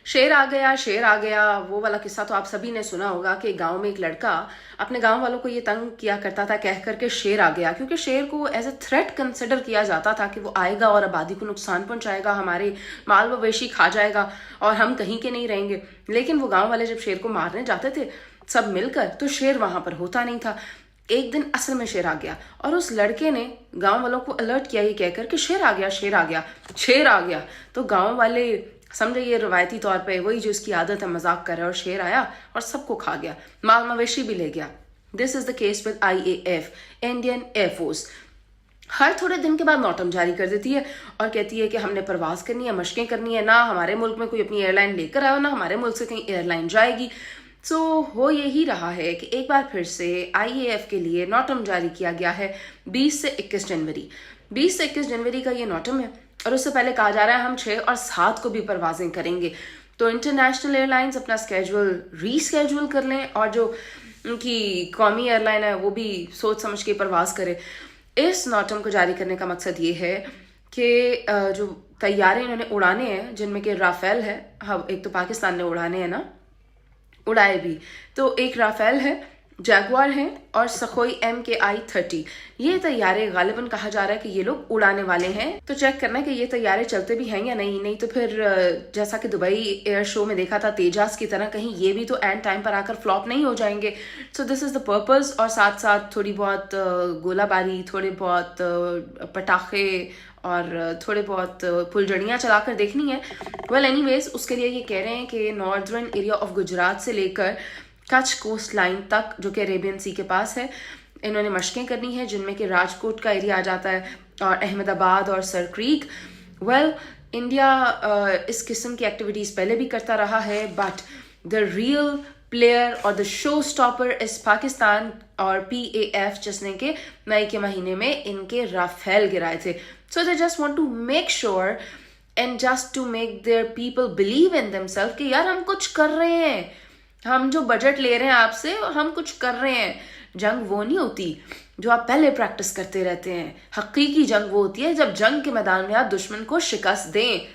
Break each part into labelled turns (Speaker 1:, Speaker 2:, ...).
Speaker 1: शेर आ गया, शेर आ गया, वो वाला किस्सा तो आप सभी ने सुना होगा कि गांव में एक लड़का अपने गांव वालों को ये तंग किया करता था कह करके शेर आ गया, क्योंकि शेर को एज ए थ्रेट कंसिडर किया जाता था कि वो आएगा और आबादी को नुकसान पहुंचाएगा, हमारे माल मवेशी खा जाएगा और हम कहीं के नहीं रहेंगे। लेकिन वो गाँव वाले जब शेर को मारने जाते थे सब मिलकर, तो शेर वहां पर होता नहीं था। एक दिन असल में शेर आ गया और उस लड़के ने गांव वालों को अलर्ट किया ये कहकर कि शेर आ गया, शेर आ गया, शेर आ गया। तो गांव वाले समझे ये रवायती तौर पे वही जो इसकी आदत है, मजाक कर रहा है, और शेर आया और सबको खा गया, माल मवेशी भी ले गया। This is the case with IAF, Indian air force. हर थोड़े दिन के बाद नोटम जारी कर देती है और कहती है कि हमने परवाज करनी है, मशकें करनी है, ना हमारे मुल्क में कोई अपनी एयरलाइन लेकर आया, ना हमारे मुल्क से कहीं एयरलाइन जाएगी। सो हो यही रहा है कि एक बार फिर से IAF के लिए नोटम जारी किया गया है 20 से 21 जनवरी। 20 से 21 जनवरी का ये नोटम है और उससे पहले कहा जा रहा है हम 6 और 7 को भी परवाजें करेंगे। तो इंटरनेशनल एयरलाइंस अपना स्केड्यूल रीस्केड्यूल कर लें और जो उनकी कौमी एयरलाइन है वो भी सोच समझ के परवाज करे। इस नोटम को जारी करने का मकसद ये है कि जो तैयारे इन्होंने उड़ाने हैं, जिनमें कि राफेल है, हाँ एक तो पाकिस्तान ने उड़ाने हैं ना, उड़ाए भी, तो एक राफेल है, जैगवार है और सखोई MKI-30। ये तैयारे गालिबन कहा जा रहा है कि ये लोग उड़ाने वाले हैं। तो चेक करना है कि ये तैयारे चलते भी हैं या नहीं। नहीं तो फिर जैसा कि दुबई एयर शो में देखा था तेजास की तरह, कहीं ये भी तो एंड टाइम पर आकर फ्लॉप नहीं हो जाएंगे। So this is the purpose. और साथ साथ थोड़ी बहुत गोलाबारी, थोड़े बहुत पटाखे और थोड़े बहुत फुलझड़ियाँ चलाकर देखनी है। वेल एनीवेज, उसके लिए ये कह रहे हैं कि नॉर्दर्न एरिया ऑफ गुजरात से लेकर कच्छ कोस्ट लाइन तक, जो कि अरेबियन सी के पास है, इन्होंने मशकें करनी है, जिनमें कि राजकोट का एरिया आ जाता है और अहमदाबाद और सर क्रीक। वेल इंडिया इस किस्म की एक्टिविटीज़ पहले भी करता रहा है, बट द रियल प्लेयर और the show stopper is Pakistan और PAF, जिसने के मई के महीने में इनके राफेल गिराए थे। So they just want to make sure and just to make their people believe in themselves कि यार हम कुछ कर रहे हैं, हम जो बजट ले रहे हैं आपसे, हम कुछ कर रहे हैं। जंग वो नहीं होती जो आप पहले प्रैक्टिस करते रहते हैं। हकीकी जंग वो होती है जब जंग के मैदान में आप दुश्मन को शिकस्त दें।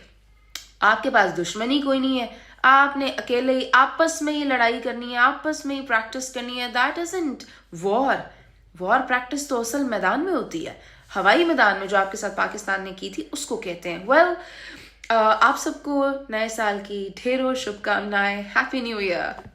Speaker 1: आपके पास दुश्मन ही कोई नहीं है, आपने अकेले ही आपस में ही लड़ाई करनी है, आपस में ही प्रैक्टिस करनी है। That isn't war. War practice तो असल मैदान में होती है, हवाई मैदान में, जो आपके साथ पाकिस्तान ने की थी उसको कहते हैं। वेल आप सबको नए साल की ढेरों शुभकामनाएं। Happy new year.